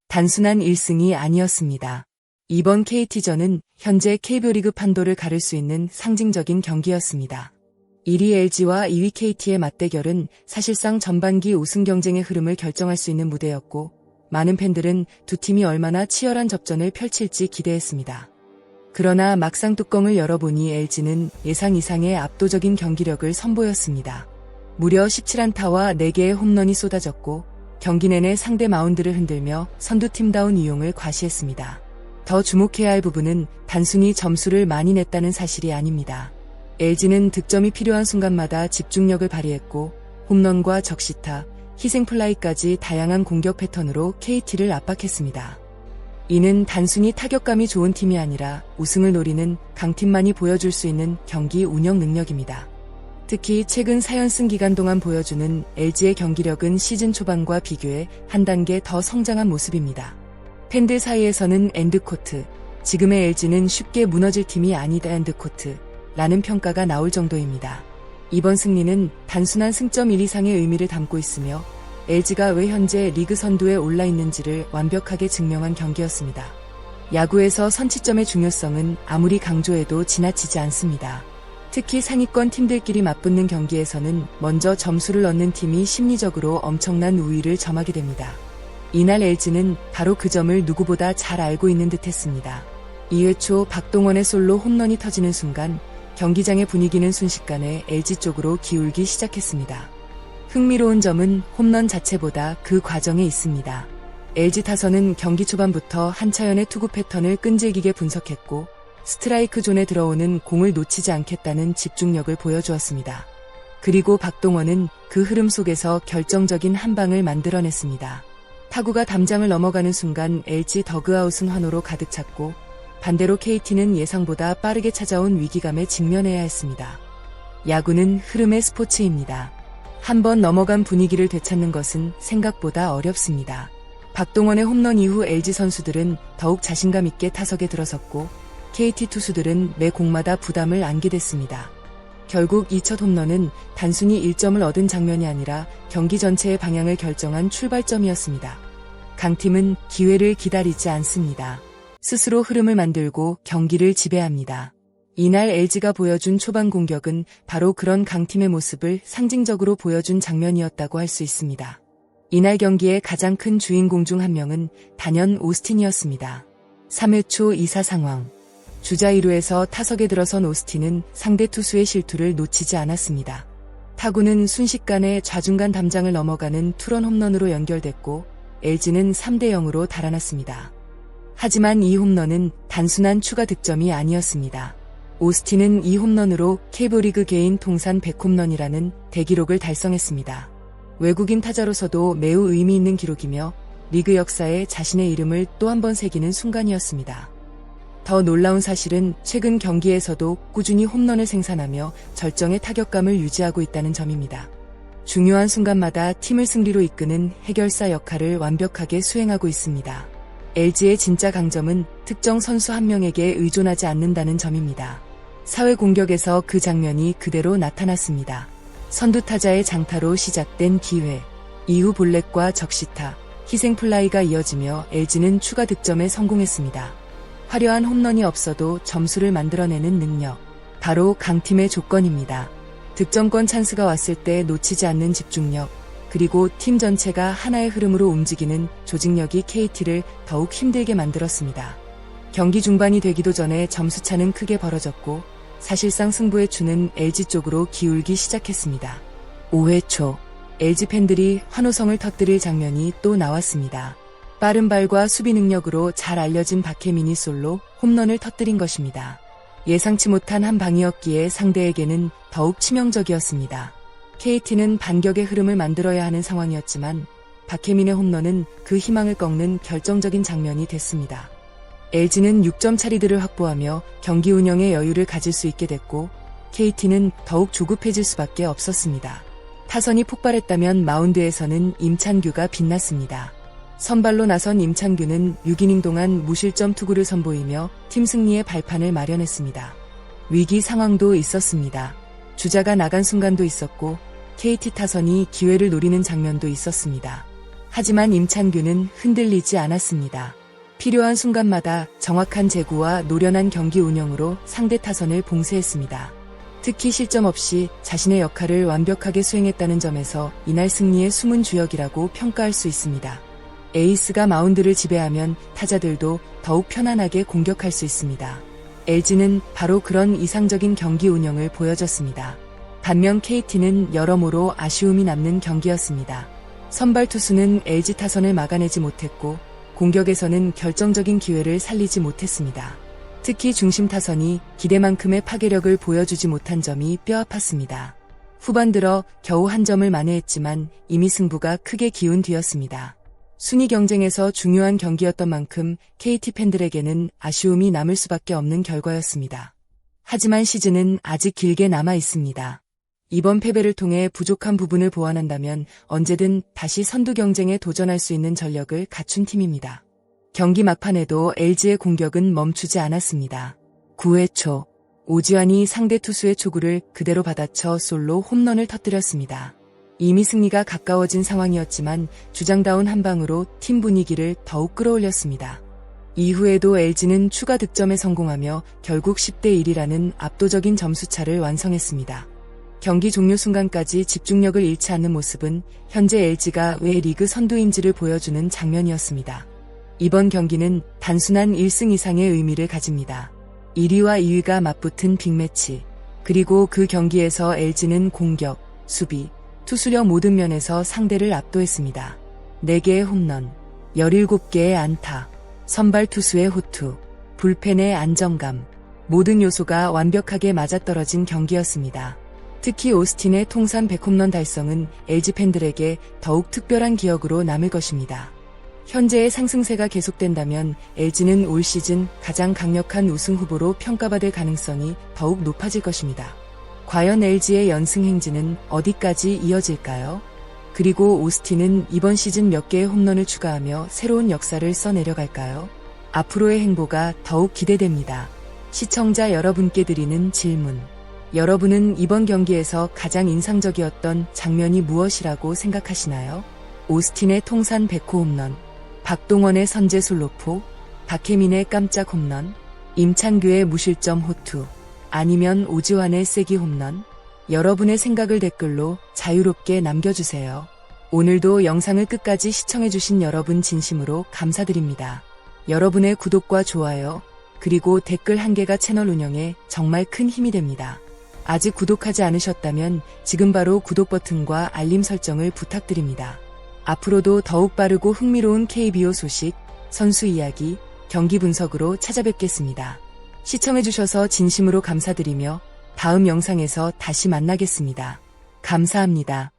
단순한 1승이 아니었습니다. 이번 KT전은 현재 KBO 리그 판도를 가를 수 있는 상징적인 경기였습니다. 1위 LG와 2위 KT의 맞대결은 사실상 전반기 우승 경쟁의 흐름을 결정할 수 있는 무대였고, 많은 팬들은 두 팀이 얼마나 치열한 접전을 펼칠지 기대했습니다. 그러나 막상 뚜껑을 열어보니 LG는 예상 이상의 압도적인 경기력을 선보였습니다. 무려 17안타와 4개의 홈런이 쏟아졌고, 경기 내내 상대 마운드를 흔들며 선두팀다운 이용을 과시했습니다. 더 주목해야 할 부분은 단순히 점수를 많이 냈다는 사실이 아닙니다. LG는 득점이 필요한 순간마다 집중력을 발휘했고, 홈런과 적시타, 희생플라이까지 다양한 공격 패턴으로 KT를 압박했습니다. 이는 단순히 타격감이 좋은 팀이 아니라 우승을 노리는 강팀만이 보여줄 수 있는 경기 운영 능력입니다. 특히 최근 4연승 기간 동안 보여주는 LG의 경기력은 시즌 초반과 비교해 한 단계 더 성장한 모습입니다. 팬들 사이에서는 엔드코트, 지금의 LG는 쉽게 무너질 팀이 아니다 엔드코트 라는 평가가 나올 정도입니다. 이번 승리는 단순한 승점 1 이상의 의미를 담고 있으며 LG가 왜 현재 리그 선두에 올라 있는지를 완벽하게 증명한 경기였습니다. 야구에서 선취점의 중요성은 아무리 강조해도 지나치지 않습니다. 특히 상위권 팀들끼리 맞붙는 경기에서는 먼저 점수를 얻는 팀이 심리적으로 엄청난 우위를 점하게 됩니다. 이날 LG는 바로 그 점을 누구보다 잘 알고 있는 듯했습니다. 2회 초 박동원의 솔로 홈런이 터지는 순간 경기장의 분위기는 순식간에 LG 쪽으로 기울기 시작했습니다. 흥미로운 점은 홈런 자체보다 그 과정에 있습니다. LG 타선은 경기 초반부터 한차연의 투구 패턴을 끈질기게 분석했고, 스트라이크 존에 들어오는 공을 놓치지 않겠다는 집중력을 보여주었습니다. 그리고 박동원은 그 흐름 속에서 결정적인 한 방을 만들어냈습니다. 타구가 담장을 넘어가는 순간 LG 더그아웃은 환호로 가득 찼고, 반대로 KT는 예상보다 빠르게 찾아온 위기감에 직면해야 했습니다. 야구는 흐름의 스포츠입니다. 한번 넘어간 분위기를 되찾는 것은 생각보다 어렵습니다. 박동원의 홈런 이후 LG 선수들은 더욱 자신감 있게 타석에 들어섰고, KT 투수들은 매 공마다 부담을 안게 됐습니다. 결국 이 첫 홈런은 단순히 1점을 얻은 장면이 아니라 경기 전체의 방향을 결정한 출발점이었습니다. 강팀은 기회를 기다리지 않습니다. 스스로 흐름을 만들고 경기를 지배합니다. 이날 LG가 보여준 초반 공격은 바로 그런 강팀의 모습을 상징적으로 보여준 장면이었다고 할 수 있습니다. 이날 경기의 가장 큰 주인공 중 한 명은 단연 오스틴이었습니다. 3회 초 2사 상황. 주자 1루에서 타석에 들어선 오스틴은 상대 투수의 실투를 놓치지 않았습니다. 타구는 순식간에 좌중간 담장을 넘어가는 투런 홈런으로 연결됐고, LG는 3대0으로 달아났습니다. 하지만 이 홈런은 단순한 추가 득점이 아니었습니다. 오스틴은 이 홈런으로 KBO 리그 개인 통산 100홈런이라는 대기록을 달성했습니다. 외국인 타자로서도 매우 의미 있는 기록이며 리그 역사에 자신의 이름을 또 한 번 새기는 순간이었습니다. 더 놀라운 사실은 최근 경기에서도 꾸준히 홈런을 생산하며 절정의 타격감을 유지하고 있다는 점입니다. 중요한 순간마다 팀을 승리로 이끄는 해결사 역할을 완벽하게 수행하고 있습니다. LG의 진짜 강점은 특정 선수 한 명에게 의존하지 않는다는 점입니다. 4회 공격에서 그 장면이 그대로 나타났습니다. 선두타자의 장타로 시작된 기회, 이후 볼넷과 적시타, 희생플라이가 이어지며 LG는 추가 득점에 성공했습니다. 화려한 홈런이 없어도 점수를 만들어내는 능력, 바로 강팀의 조건입니다. 득점권 찬스가 왔을 때 놓치지 않는 집중력, 그리고 팀 전체가 하나의 흐름으로 움직이는 조직력이 KT를 더욱 힘들게 만들었습니다. 경기 중반이 되기도 전에 점수차는 크게 벌어졌고, 사실상 승부의 추는 LG 쪽으로 기울기 시작했습니다. 5회 초, LG 팬들이 환호성을 터뜨릴 장면이 또 나왔습니다. 빠른 발과 수비 능력으로 잘 알려진 박혜민이 솔로 홈런을 터뜨린 것입니다. 예상치 못한 한 방이었기에 상대에게는 더욱 치명적이었습니다. KT는 반격의 흐름을 만들어야 하는 상황이었지만 박혜민의 홈런은 그 희망을 꺾는 결정적인 장면이 됐습니다. LG는 6점 차리들을 확보하며 경기 운영의 여유를 가질 수 있게 됐고 KT는 더욱 조급해질 수밖에 없었습니다. 타선이 폭발했다면 마운드에서는 임찬규가 빛났습니다. 선발로 나선 임찬규는 6이닝 동안 무실점 투구를 선보이며 팀 승리의 발판을 마련했습니다. 위기 상황도 있었습니다. 주자가 나간 순간도 있었고 KT 타선이 기회를 노리는 장면도 있었습니다. 하지만 임찬규는 흔들리지 않았습니다. 필요한 순간마다 정확한 제구와 노련한 경기 운영으로 상대 타선을 봉쇄했습니다. 특히 실점 없이 자신의 역할을 완벽하게 수행했다는 점에서 이날 승리의 숨은 주역이라고 평가할 수 있습니다. 에이스가 마운드를 지배하면 타자들도 더욱 편안하게 공격할 수 있습니다. LG는 바로 그런 이상적인 경기 운영을 보여줬습니다. 반면 KT는 여러모로 아쉬움이 남는 경기였습니다. 선발 투수는 LG 타선을 막아내지 못했고 공격에서는 결정적인 기회를 살리지 못했습니다. 특히 중심 타선이 기대만큼의 파괴력을 보여주지 못한 점이 뼈아팠습니다. 후반 들어 겨우 한 점을 만회했지만 이미 승부가 크게 기운 뒤였습니다. 순위 경쟁에서 중요한 경기였던 만큼 KT 팬들에게는 아쉬움이 남을 수밖에 없는 결과였습니다. 하지만 시즌은 아직 길게 남아 있습니다. 이번 패배를 통해 부족한 부분을 보완한다면 언제든 다시 선두 경쟁에 도전할 수 있는 전력을 갖춘 팀입니다. 경기 막판에도 LG의 공격은 멈추지 않았습니다. 9회 초, 오지환이 상대 투수의 초구를 그대로 받아쳐 솔로 홈런을 터뜨렸습니다. 이미 승리가 가까워진 상황이었지만 주장다운 한 방으로 팀 분위기를 더욱 끌어올렸습니다. 이후에도 LG는 추가 득점에 성공하며 결국 10대 1이라는 압도적인 점수차를 완성했습니다. 경기 종료 순간까지 집중력을 잃지 않는 모습은 현재 LG가 왜 리그 선두인지를 보여주는 장면이었습니다. 이번 경기는 단순한 1승 이상의 의미를 가집니다. 1위와 2위가 맞붙은 빅매치, 그리고 그 경기에서 LG는 공격, 수비, 투수력 모든 면에서 상대를 압도했습니다. 4개의 홈런, 17개의 안타, 선발 투수의 호투, 불펜의 안정감, 모든 요소가 완벽하게 맞아떨어진 경기였습니다. 특히 오스틴의 통산 100홈런 달성은 LG 팬들에게 더욱 특별한 기억으로 남을 것입니다. 현재의 상승세가 계속된다면 LG는 올 시즌 가장 강력한 우승 후보로 평가받을 가능성이 더욱 높아질 것입니다. 과연 LG의 연승 행진은 어디까지 이어질까요? 그리고 오스틴은 이번 시즌 몇 개의 홈런을 추가하며 새로운 역사를 써내려갈까요? 앞으로의 행보가 더욱 기대됩니다. 시청자 여러분께 드리는 질문. 여러분은 이번 경기에서 가장 인상적이었던 장면이 무엇이라고 생각하시나요? 오스틴의 통산 100호 홈런, 박동원의 선제 솔로포, 박혜민의 깜짝 홈런, 임찬규의 무실점 호투, 아니면 오지환의 세기 홈런? 여러분의 생각을 댓글로 자유롭게 남겨주세요. 오늘도 영상을 끝까지 시청해주신 여러분 진심으로 감사드립니다. 여러분의 구독과 좋아요, 그리고 댓글 한 개가 채널 운영에 정말 큰 힘이 됩니다. 아직 구독하지 않으셨다면 지금 바로 구독 버튼과 알림 설정을 부탁드립니다. 앞으로도 더욱 빠르고 흥미로운 KBO 소식, 선수 이야기, 경기 분석으로 찾아뵙겠습니다. 시청해주셔서 진심으로 감사드리며 다음 영상에서 다시 만나겠습니다. 감사합니다.